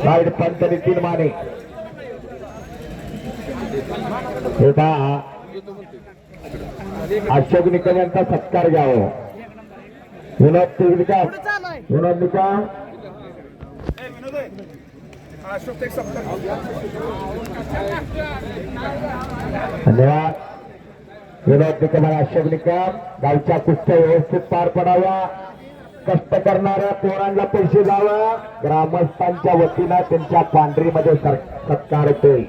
Right पंचनी 3 Mane Ashok Nikam यांचा सत्कार घ्यावा. विनोद निकम धन्यवाद. विनोद निकम आणि अशोक निकम गावच्या कुस्त्या व्यवस्थित पार पडाव्या. कष्ट करणाऱ्या पोरांना पैसे जावं. ग्रामस्थांच्या वतीनं त्यांच्या पांढरीमध्ये सत्कार होतोय.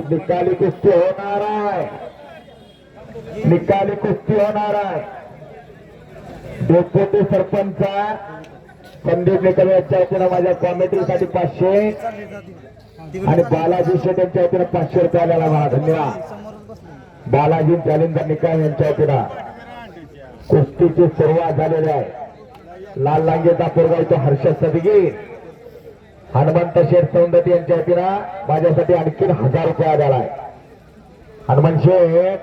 निकाली कुस्ती होणार आहे. निकाली कुस्ती होणार आहे. डेप्युटी सरपंच संदीप निकम यांच्या वतीनं माझ्या कॉमेंट्रीसाठी 500 आणि बालाजी शेट यांच्या वतीनं 500 रुपये आलेला मला धन्यवाद. बालाजी जालिंदर निकम यांच्या वतीनं कुस्तीची सुरुवात झालेली आहे. लाल लांगेचा पोरगा तो हर्षद सदगीर हनुमंत शेठ सौंदती यांच्या वतीनं माझ्यासाठी आणखी 1000 रुपये आलेला आहे. हनुमान शेठ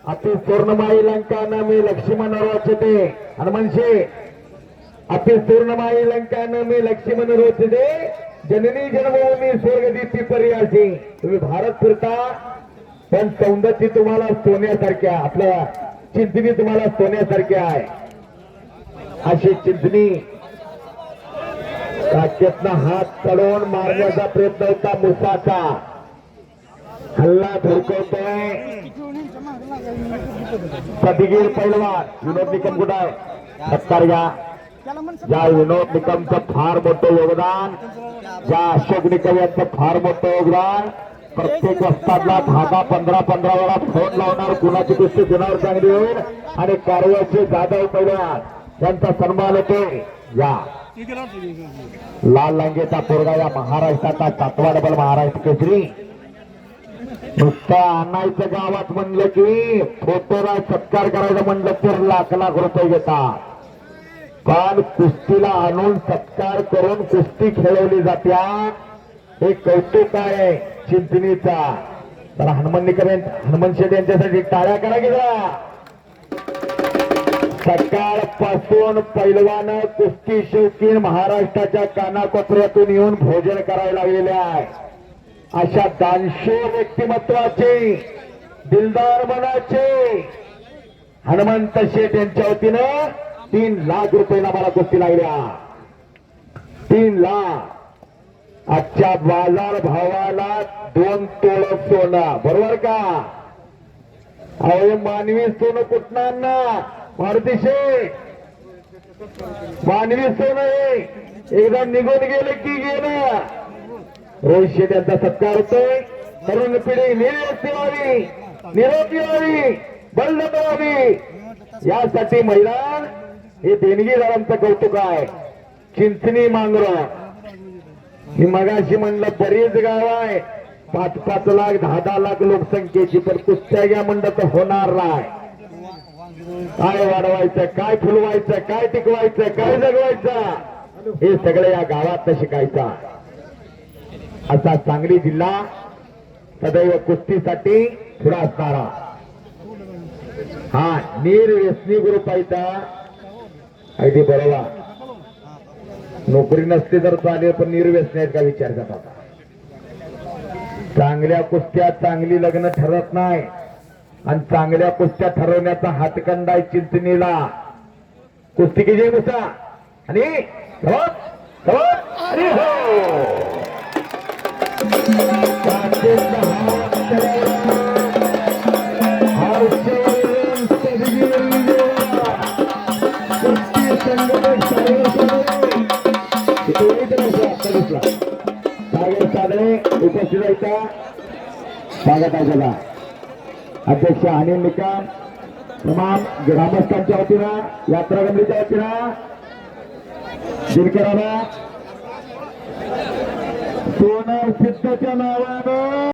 अति सुवर्णमाई लंकान मी लक्ष्मण रोचते. हनुमान शेठ अति सुवर्णमाई लंकान मी लक्ष्मण रोचते. जननी जन्मभूमी स्वर्गदीप्ती पर्यासी. तुम्ही भारत फिरता पण सौंदती तुम्हाला सोन्यासारख्या, आपल्या चिंचणी तुम्हाला सोन्यासारख्या आहे. अशी चिंचणी काचेतनं हात चढवून मारण्याचा प्रयत्न होता. मुसाचा हल्ला धुडकवतोय सदगीर पैलवान विनोद निकम कुठं आहे? सत्कार घ्या. ज्या विनोद निकमचं फार मोठं योगदान, ज्या अशोक निकम यांचं फार मोठं योगदान. प्रत्येक वस्तादला 10-15 वेळा फोन लावणार. कुणाची कुस्ती कुणावर चांगली होईल आणि कारवाईचे जाधव पैलवान यांचा सन्मान होतोय. या लाल लांगेचा पोरगा या महाराष्ट्राचा 7वा डबल महाराष्ट्र केसरी. नुसतं आणायचं गावात म्हणलं की फोटोला सत्कार करायचं म्हणलं तर लाख रुपये घेतात. पण कुस्तीला आणून सत्कार करून कुस्ती खेळवली जात्या हे कौतुक आहे चिंचणीचा. तर हनुमान शेठ यांच्यासाठी टाळ्या करा की जरा. सकाळपासून पैलवान कुस्ती शौकीन महाराष्ट्राच्या कानाकोपऱ्यातून येऊन भोजन करायला लागलेले आहे. अशा दानशूर व्यक्तिमत्वाचे, दिलदार मनाचे हनुमंत शेठ यांच्या वतीनं 3 लाख रुपयाला मला कुस्ती लागल्या. 3 लाख आजच्या बाजार भावाला 2 तोळ सोनं. बरोबर का? अहो मानवी सोनं कुठं आणणार? मारुती शेठ मानवी सोनं एकदा निघून गेले की गेलं. रोहित शेठ यांचा सत्कार होतोय. तरुण पिढी निरोगी व्हावी, निरोगी व्हावी, बंद करावी यासाठी मैदान हे देणगीदारांचं कौतुक आहे. चिंचणी मांजर मी मगाशी म्हणलं बरीच गाव आहे 5-5 लाख 10-10 लाख लोकसंख्येची, पण कुस्त्या घ्या म्हणलं तर होणार नाही. काय वाढवायचं, काय फुलवायचं, काय टिकवायचं, काय जगवायचं हे सगळं या गावात शिकायचं. असा सांगली जिल्हा सदैव कुस्तीसाठी पुढे असणारा हा निर्व्यसनी ग्रुप आहे. अगदी बरोबर. नोकरी नसते तर चालेल पण निर्व्यसनी आहेत का विचार करतात. चांगल्या कुस्त्या चांगली लग्न ठरत नाही आणि चांगल्या कुस्त्या ठरवण्याचा हातखंडा आहे चिंचणीला. कुस्ती की जय मुसा आणि उपस्थित राहायचा स्वागत आहे. सगळा अध्यक्ष अनिल निकम तमाम ग्रामस्थांच्या वतीनं यात्रा मंडळीच्या वतीनं दिनकराला सोनं सिद्धच्या नावानं